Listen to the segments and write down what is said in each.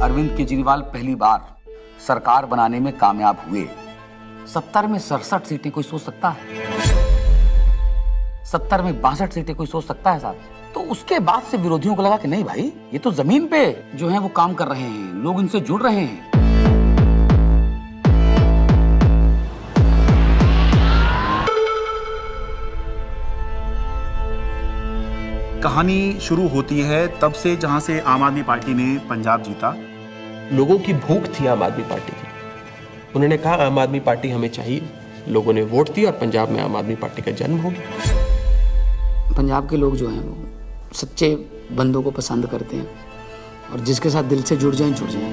अरविंद केजरीवाल पहली बार सरकार बनाने में कामयाब हुए। 70 में 67 सीटें कोई सोच सकता है? 70 में 62 सीटें कोई सोच सकता है साहब? तो उसके बाद से विरोधियों को लगा कि नहीं भाई, ये तो जमीन पे जो है वो काम कर रहे हैं, लोग इनसे जुड़ रहे हैं। कहानी शुरू होती है तब से जहां से आम आदमी पार्टी ने पंजाब जीता। लोगों की भूख थी आम आदमी पार्टी की। उन्होंने कहा आम आदमी पार्टी हमें चाहिए। लोगों ने वोट दिया और पंजाब में आम आदमी पार्टी का जन्म हो गया। पंजाब के लोग जो हैं वो सच्चे बंदों को पसंद करते हैं और जिसके साथ दिल से जुड़ जाएं जुड़ जाएं।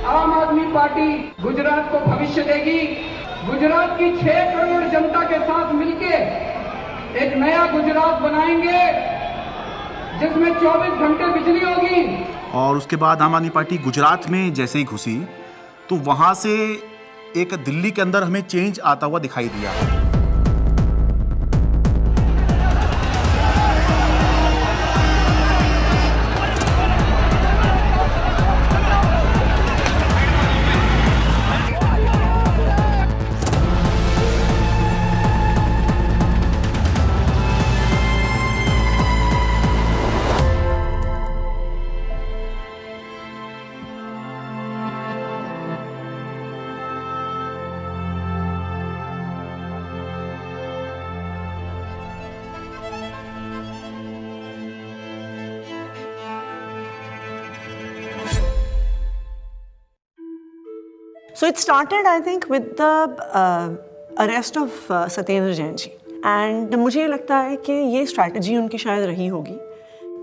आम आदमी पार्टी गुजरात को भविष्य देगी। गुजरात की 6 करोड़ जनता के साथ मिलके एक नया गुजरात बनाएंगे जिसमें 24 घंटे बिजली होगी। और उसके बाद आम आदमी पार्टी गुजरात में जैसे ही घुसी तो वहां से एक दिल्ली के अंदर हमें चेंज आता हुआ दिखाई दिया। So it started, I think, with the arrest of Satyendra Jain ji, and मुझे लगता है कि ये स्ट्रैटेजी उनकी शायद रही होगी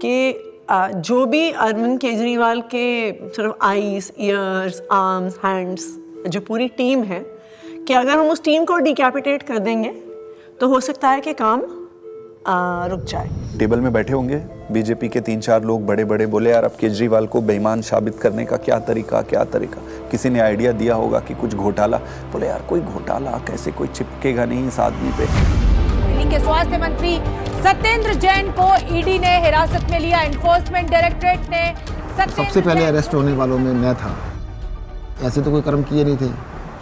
कि जो भी अरविंद केजरीवाल के सिर्फ आईज, ईयर्स, आर्म्स, हैंड्स, जो पूरी टीम है, कि अगर हम उस टीम को डिकैपिटेट कर देंगे तो हो सकता है कि काम रुक जाए। टेबल में बैठे होंगे बीजेपी के 3-4 लोग बड़े बड़े, बोले यार अब केजरीवाल को बेईमान साबित करने का क्या तरीका। किसी ने आइडिया दिया होगा कि कुछ घोटाला, बोले यार कोई घोटाला कैसे, कोई चिपकेगा नहीं इस आदमी पे। दिल्ली के स्वास्थ्य मंत्री सत्येंद्र जैन को ईडी ने हिरासत में लिया। एनफोर्समेंट डायरेक्टरेट ने सबसे पहले अरेस्ट होने वालों में मैं था। ऐसे तो कोई कर्म किए नहीं थे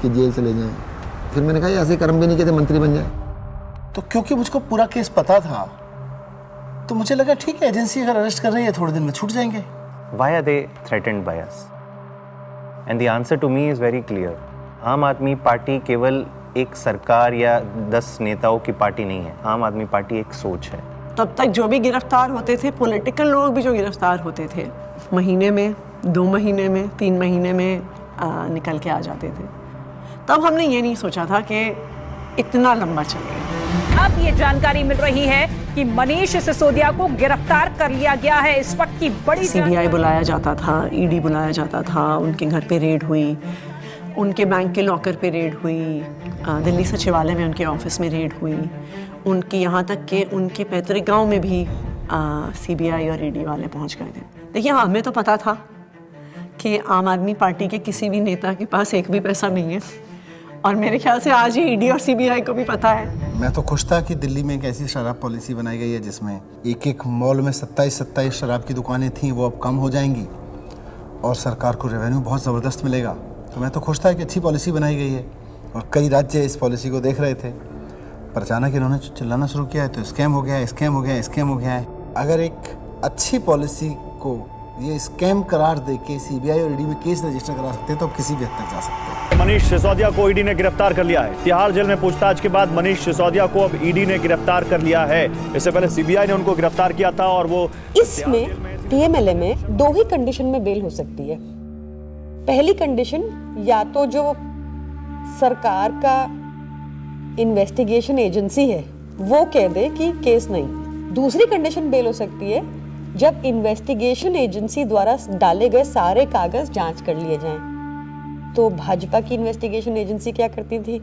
कि जेल चले जाएं। फिर मैंने कहा ऐसे कर्म भी नहीं किए थे मंत्री बन जाए। तो क्योंकि मुझको पूरा केस पता था तो मुझे लगा ठीक है, एजेंसी अगर अरेस्ट कर रही है थोड़े दिन में छूट जाएंगे। Why are they threatened by us? And the answer to me is very clear. आम आदमी पार्टी केवल एक सरकार या 10 नेताओं की पार्टी नहीं है। आम आदमी पार्टी एक सोच है। तब तक जो भी गिरफ्तार होते थे, पॉलिटिकल लोग भी जो गिरफ्तार होते थे, महीने में, 2 महीने में, 3 महीने में निकल के आ जाते थे। तब हमने ये नहीं सोचा था कि इतना लंबा चलेगा। अब ये जानकारी मिल रही है कि मनीष सिसोदिया को गिरफ्तार कर लिया गया है। इस वक्त की बड़ी सीबीआई बुलाया जाता था, ईडी बुलाया जाता था, उनके घर पे रेड हुई, उनके बैंक के लॉकर पे रेड हुई, दिल्ली सचिवालय में उनके ऑफिस में रेड हुई, उनकी यहाँ तक कि उनके पैतृक गांव में भी सीबीआई और ईडी वाले पहुँच गए थे। देखिए हमें तो पता था कि आम आदमी पार्टी के किसी भी नेता के पास एक भी पैसा नहीं है, और मेरे ख्याल से आज ही ईडी और सीबीआई को भी पता है। मैं तो खुश था कि दिल्ली में एक ऐसी शराब पॉलिसी बनाई गई है जिसमें एक मॉल में 27 शराब की दुकानें थीं, वो अब कम हो जाएंगी और सरकार को रेवेन्यू बहुत ज़बरदस्त मिलेगा। तो मैं तो खुश था कि अच्छी पॉलिसी बनाई गई है और कई राज्य इस पॉलिसी को देख रहे थे, पर अचानक इन्होंने चिल्लाना शुरू किया है तो स्कैम हो गया है। अगर एक अच्छी पॉलिसी को ये स्कैम करार दे के सीबीआई और ईडी में केस रजिस्टर करा सकते हैं तो किसी भी हद तक जा सकते हैं। मनीष सिसोदिया को ईडी ने गिरफ्तार कर लिया है। तिहाड़ जेल में पूछताछ के बाद मनीष सिसोदिया को अब ईडी ने गिरफ्तार कर लिया है। इससे पहले सीबीआई ने उनको गिरफ्तार किया था और वो इसमें पीएमएलए में 2 ही कंडीशन में बेल हो सकती है। पहली कंडीशन या तो जो सरकार का इन्वेस्टिगेशन एजेंसी है वो कह दे कि केस नहीं। दूसरी कंडीशन बेल हो सकती है जब इन्वेस्टिगेशन एजेंसी द्वारा डाले गए सारे कागज जांच कर लिए जाएं। तो भाजपा की इन्वेस्टिगेशन एजेंसी क्या करती थी,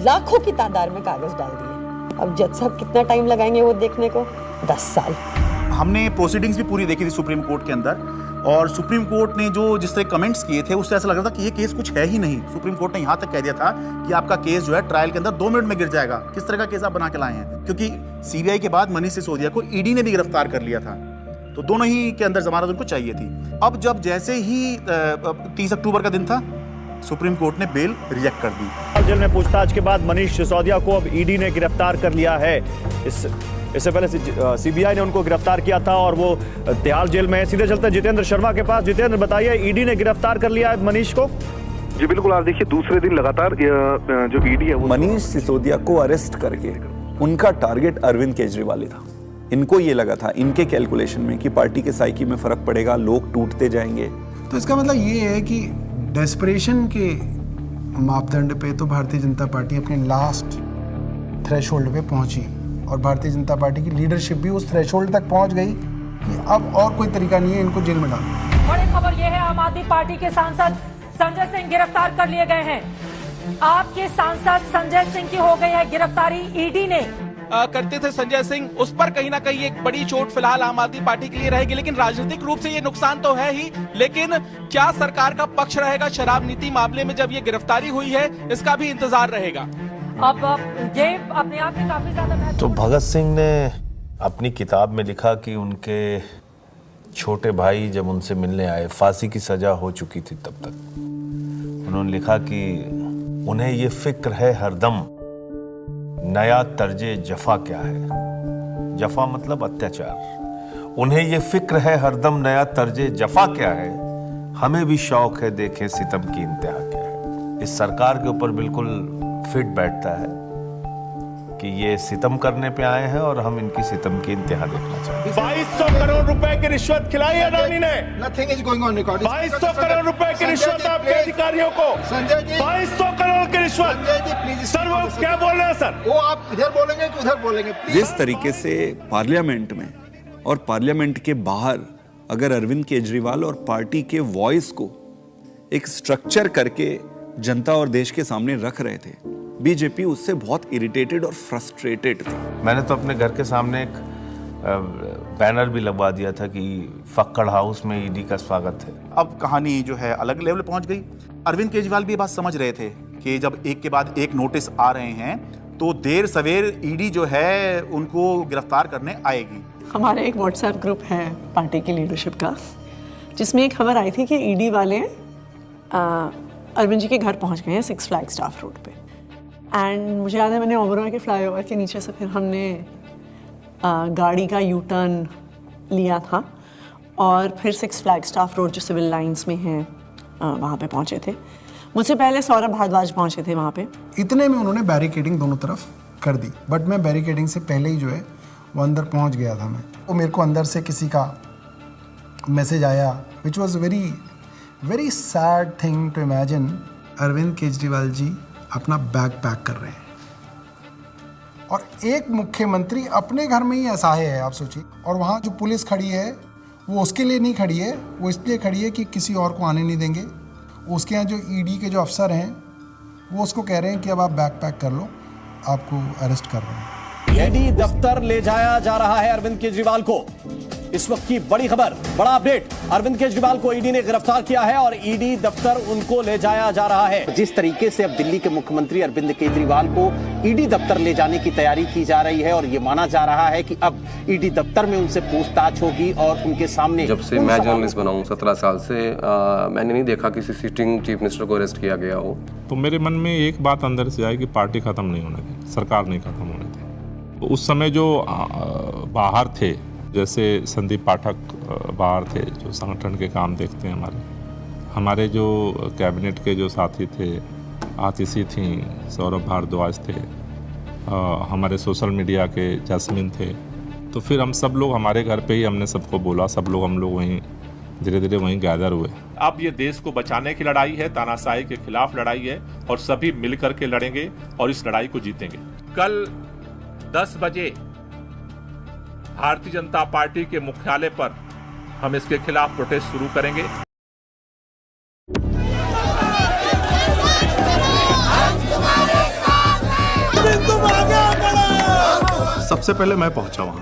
लाखों की तादाद में कागज डाल दिए। अब जज साहब कितना टाइम लगाएंगे वो देखने को, 10 साल। हमने प्रोसीडिंग्स भी पूरी देखी थी सुप्रीम कोर्ट के अंदर। और सुप्रीम कोर्ट ने जो जिस तरह कमेंट्स किए थे उससे ऐसा लग रहा था कि ये केस कुछ है ही नहीं। सुप्रीम कोर्ट ने यहाँ तक कह दिया था कि आपका केस जो है ट्रायल के अंदर 2 मिनट में गिर जाएगा। किस तरह का केस आप बना के लाए हैं, क्योंकि सीबीआई के बाद मनीष सिसोदिया को ईडी ने भी गिरफ्तार कर लिया था, तो दोनों ही के अंदर जमानत उनको चाहिए थी। अब जब जैसे ही 30 अक्टूबर का दिन था, सुप्रीम कोर्ट ने बेल रिजेक्ट कर दी। जेल में पूछताछ के बाद मनीष सिसोदिया को अब ईडी ने गिरफ्तार कर लिया है। इससे पहले सीबीआई ने उनको गिरफ्तार किया था और वो तिहाड़ जेल में है। सीधे चलते हैं जितेंद्र शर्मा के पास। जितेंद्र, बताइए, ईडी ने गिरफ्तार कर लिया है मनीष को? जी बिल्कुल, आप देखिए दूसरे दिन लगातार जो ईडी है वो मनीष सिसोदिया को अरेस्ट करके उनका टारगेट अरविंद केजरीवाल ही था। इनको ये लगा था, इनके कैलकुलेशन में, कि पार्टी के साइकी में फर्क पड़ेगा, लोग टूटते जाएंगे। तो इसका मतलब ये है कि डेस्परेशन के मापदंड पे तो भारतीय जनता पार्टी अपने लास्ट थ्रेशोल्ड पे पहुंची और भारतीय जनता पार्टी की लीडरशिप भी उस थ्रेशोल्ड तक पहुंच गई कि अब और कोई तरीका नहीं है इनको जेल में डालना। बड़ी खबर यह है, आम आदमी पार्टी के सांसद संजय सिंह गिरफ्तार कर लिए गए हैं। आपके सांसद संजय सिंह की हो गई है गिरफ्तारी। ईडी ने करते थे संजय सिंह, उस पर कहीं ना कहीं एक बड़ी चोट फिलहाल आम आदमी पार्टी के लिए रहेगी, लेकिन राजनीतिक रूप से ये नुकसान तो है ही, लेकिन क्या सरकार का पक्ष रहेगा शराब नीति मामले में जब ये गिरफ्तारी हुई है, इसका भी इंतजार रहेगा। अब ये अपने आप में काफी ज्यादा तो भगत सिंह ने अपनी किताब में लिखा कि उनके छोटे भाई जब उनसे मिलने आए, फांसी की सजा हो चुकी थी तब तक, उन्होंने लिखा कि उन्हें ये फिक्र है हरदम नया तर्जे जफा क्या है। जफा मतलब अत्याचार। उन्हें ये फिक्र है हरदम नया तर्जे जफा क्या है, हमें भी शौक है देखें सितम की इंतहा क्या है। इस सरकार के ऊपर बिल्कुल फिट बैठता है कि ये सितम करने पे आए हैं और हम इनकी सितम की इंतहा देखना चाहते हैं। 2200 करोड़ रुपए की रिश्वत खिलाई अडानी ने। Nothing is going on record. 2200 crore रुपए की रिश्वत आपके अधिकारियों को। संजय जी, 2200 करोड़ की रिश्वत। संजय जी प्लीज। सर वो क्या बोल रहे हैं सर? वो आप इधर बोलेंगे कि उधर बोलेंगे? जिस तरीके से पार्लियामेंट में और पार्लियामेंट के बाहर अगर अरविंद केजरीवाल और पार्टी के वॉइस को एक स्ट्रक्चर करके जनता और देश के सामने रख रहे थे, बीजेपी उससे बहुत इरिटेटेड और फ्रस्ट्रेटेड थी। मैंने तो अपने घर के सामने एक बैनर भी लगवा दिया था कि फक्कड़ हाउस में ईडी का स्वागत है। अब कहानी जो है अलग लेवल पे पहुंच गई। अरविंद केजरीवाल भी ये बात समझ रहे थे कि जब एक के बाद एक नोटिस आ रहे हैं तो देर सवेर ईडी जो है उनको गिरफ्तार करने आएगी। हमारा एक व्हाट्सएप ग्रुप है पार्टी की लीडरशिप का, जिसमें एक खबर आई थी कि ईडी वाले अरविंद जी के घर पहुंच गए हैं 6 फ्लैग स्टाफ रोड पे। एंड मुझे याद है मैंने ओबरॉय के फ्लाईओवर के नीचे से फिर हमने गाड़ी का यू टर्न लिया था और फिर 6 फ्लैग स्टाफ रोड जो सिविल लाइंस में है वहाँ पे पहुँचे थे। मुझसे पहले सौरभ भारद्वाज पहुँचे थे वहाँ पे। इतने में उन्होंने बैरिकेडिंग दोनों तरफ कर दी, बट मैं बैरिकेडिंग से पहले ही जो है वो अंदर पहुँच गया था। मैं तो मेरे को अंदर से किसी का मैसेज आया which was very sad thing to imagine. Arvind Kejriwal ji अपना बैग पैक कर रहे हैं और एक मुख्यमंत्री अपने घर में ही असहाय है, आप सोचिए। और वहाँ जो पुलिस खड़ी है वो उसके लिए नहीं खड़ी है, वो इसलिए खड़ी है कि किसी और को आने नहीं देंगे। उसके यहाँ जो ईडी के जो अफसर हैं वो उसको कह रहे हैं कि अब आप बैग पैक कर लो, आपको अरेस्ट कर रहे हैं। ईडी दफ्तर ले जाया जा रहा है अरविंद केजरीवाल को। इस वक्त की बड़ी खबर, बड़ा अपडेट, अरविंद केजरीवाल को ईडी ने गिरफ्तार किया है और ईडी दफ्तर उनको ले जाया जा रहा है। जिस तरीके से अब दिल्ली के मुख्यमंत्री अरविंद केजरीवाल को ईडी दफ्तर ले जाने की तैयारी की जा रही है और ये माना जा रहा है कि अब ईडी दफ्तर में उनसे पूछताछ होगी और उनके सामने। जब से मैं जर्नलिस्ट बना हूं 17 साल से, मैंने नहीं देखा किसी सिटिंग चीफ मिनिस्टर को अरेस्ट किया गया हो। तो मेरे मन में एक बात अंदर से आई कि पार्टी खत्म नहीं होने थी, सरकार नहीं खत्म होने थी। तो उस समय जो बाहर थे, जैसे संदीप पाठक बाहर थे जो संगठन के काम देखते हैं, हमारे जो कैबिनेट के जो साथी थे, आतिशी थी, सौरभ भारद्वाज थे, हमारे सोशल मीडिया के जैस्मिन थे। तो फिर हम सब लोग हमारे घर पे ही हमने सबको बोला, हम लोग वहीं धीरे धीरे वहीं गैदर हुए। अब ये देश को बचाने की लड़ाई है, तानाशाही के खिलाफ लड़ाई है और सभी मिलकर के लड़ेंगे और इस लड़ाई को जीतेंगे। कल 10 बजे भारतीय जनता पार्टी के मुख्यालय पर हम इसके खिलाफ प्रोटेस्ट शुरू करेंगे। सबसे पहले मैं पहुंचा वहां